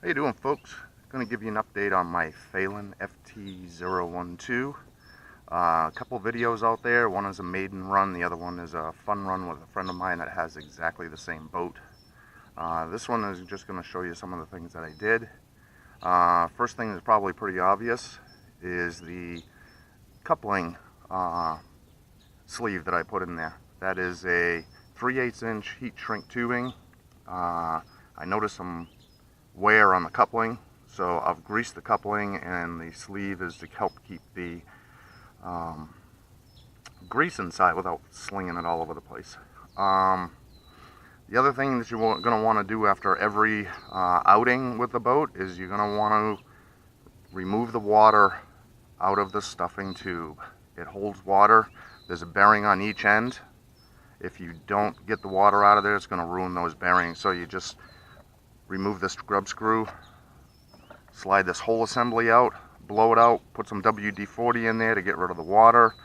How you doing, folks? Going to give you an update on my FeiLun FT012. A couple videos out there. One is a maiden run, the other one is a fun run with a friend of mine that has exactly the same boat. This one is just going to show you some of the things that I did. First thing is probably pretty obvious is the coupling sleeve that I put in there. That is a 3/8 inch heat shrink tubing. I noticed some wear on the coupling, so I've greased the coupling, and the sleeve is to help keep the grease inside without slinging it all over the place. The other thing that you're going to want to do after every outing with the boat is you're going to want to remove the water out of the stuffing tube. It holds water. There's a bearing on each end. If you don't get the water out of there, it's going to ruin those bearings. So you just remove this grub screw, slide this whole assembly out, blow it out, put some WD-40 in there to get rid of the water,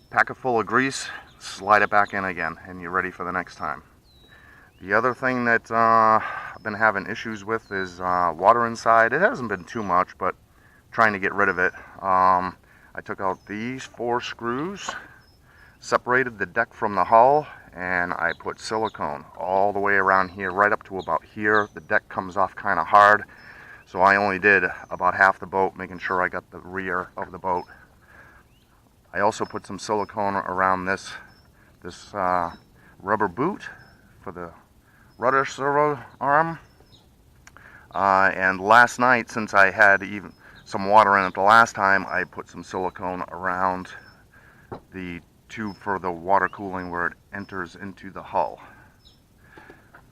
pack it full of grease, slide it back in again, and you're ready for the next time. The other thing that I've been having issues with is water inside. It hasn't been too much, but trying to get rid of it. I took out these 4 screws, separated the deck from the hull, and I put silicone all the way around here, right up to about here. The deck comes off kind of hard, so I only did about half the boat, making sure I got the rear of the boat. I also put some silicone around this rubber boot for the rudder servo arm. And last night, since I had even some water in it the last time, I put some silicone around the tube for the water cooling where it enters into the hull.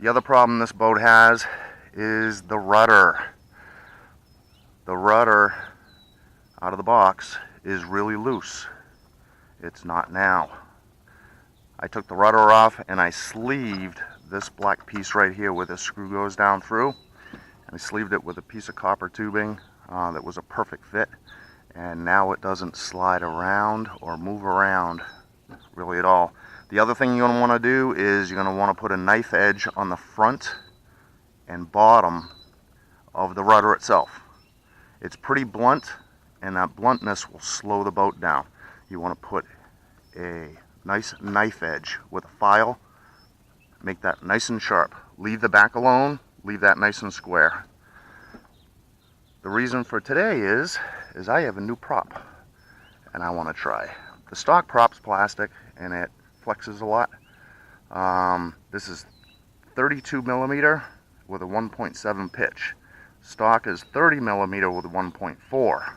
The other problem this boat has is the rudder. The rudder out of the box is really loose. It's not now. I took the rudder off and I sleeved this black piece right here where this screw goes down through, and I sleeved it with a piece of copper tubing that was a perfect fit, and now it doesn't slide around or move around really at all. The other thing you're going to want to do is you're going to want to put a knife edge on the front and bottom of the rudder itself. It's pretty blunt, and that bluntness will slow the boat down. You want to put a nice knife edge with a file, make that nice and sharp. Leave the back alone, leave that nice and square. The reason for today is I have a new prop and I want to try. The stock prop's plastic and it flexes a lot. This is 32 millimeter with a 1.7 pitch. Stock is 30 millimeter with a 1.4.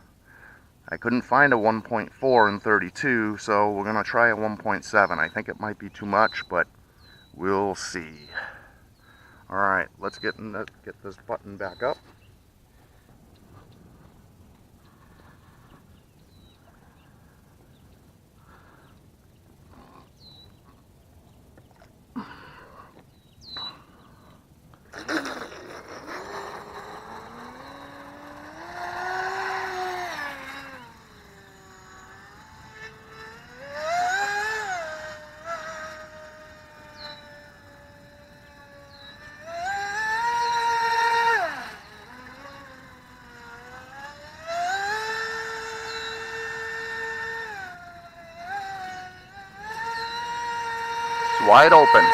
I couldn't find a 1.4 in 32, so we're going to try a 1.7. I think it might be too much, but we'll see. Alright, let's get this button back up. It's wide open.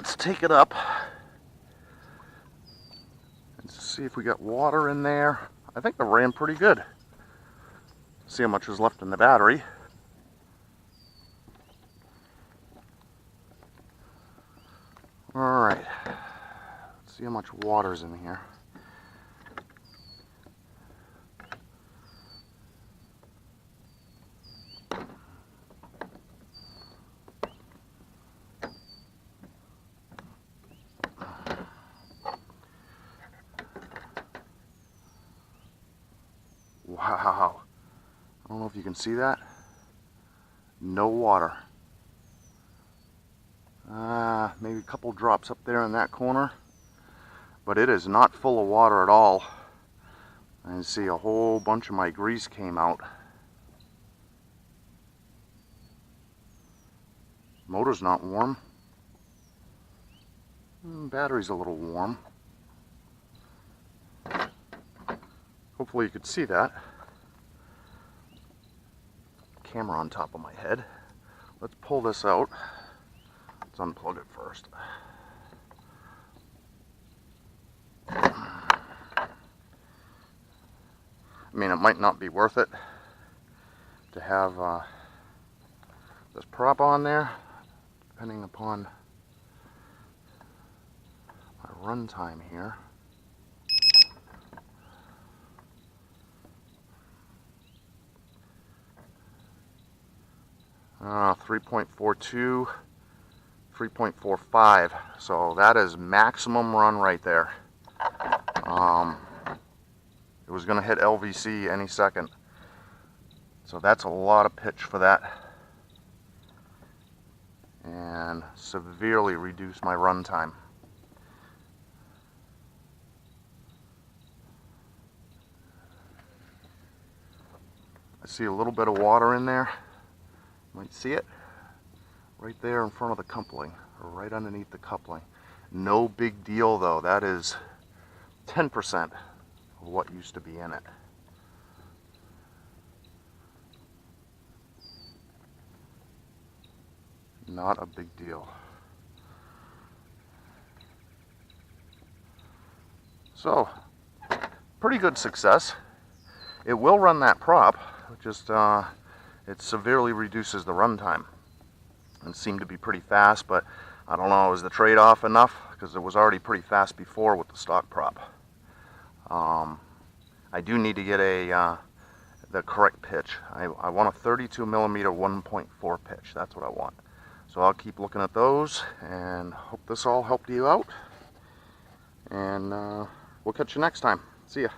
let's take it up and see if we got water in there. I think it ran pretty good. See how much is left in the battery. Alright, let's see how much water's in here. Wow, I don't know if you can see that. No water. Maybe a couple drops up there in that corner, but it is not full of water at all. I see a whole bunch of my grease came out. Motor's not warm. Battery's a little warm. Hopefully you could see that. Camera on top of my head. Let's pull this out. Let's unplug it first. I mean, it might not be worth it to have this prop on there, depending upon my run time here. Uh, 3.42, 3.45, so that is maximum run right there. It was going to hit LVC any second, so that's a lot of pitch for that, and severely reduced my run time. I see a little bit of water in there. You might see it right there in front of the coupling, or right underneath the coupling. No big deal though. That is 10% of what used to be in it. Not a big deal. So, pretty good success. It will run that prop, just it severely reduces the runtime. It seemed to be pretty fast, but I don't know, is the trade-off enough? Because it was already pretty fast before with the stock prop. I do need to get the correct pitch. I want a 32 millimeter 1.4 pitch. That's what I want. So I'll keep looking at those, and hope this all helped you out. And we'll catch you next time. See ya.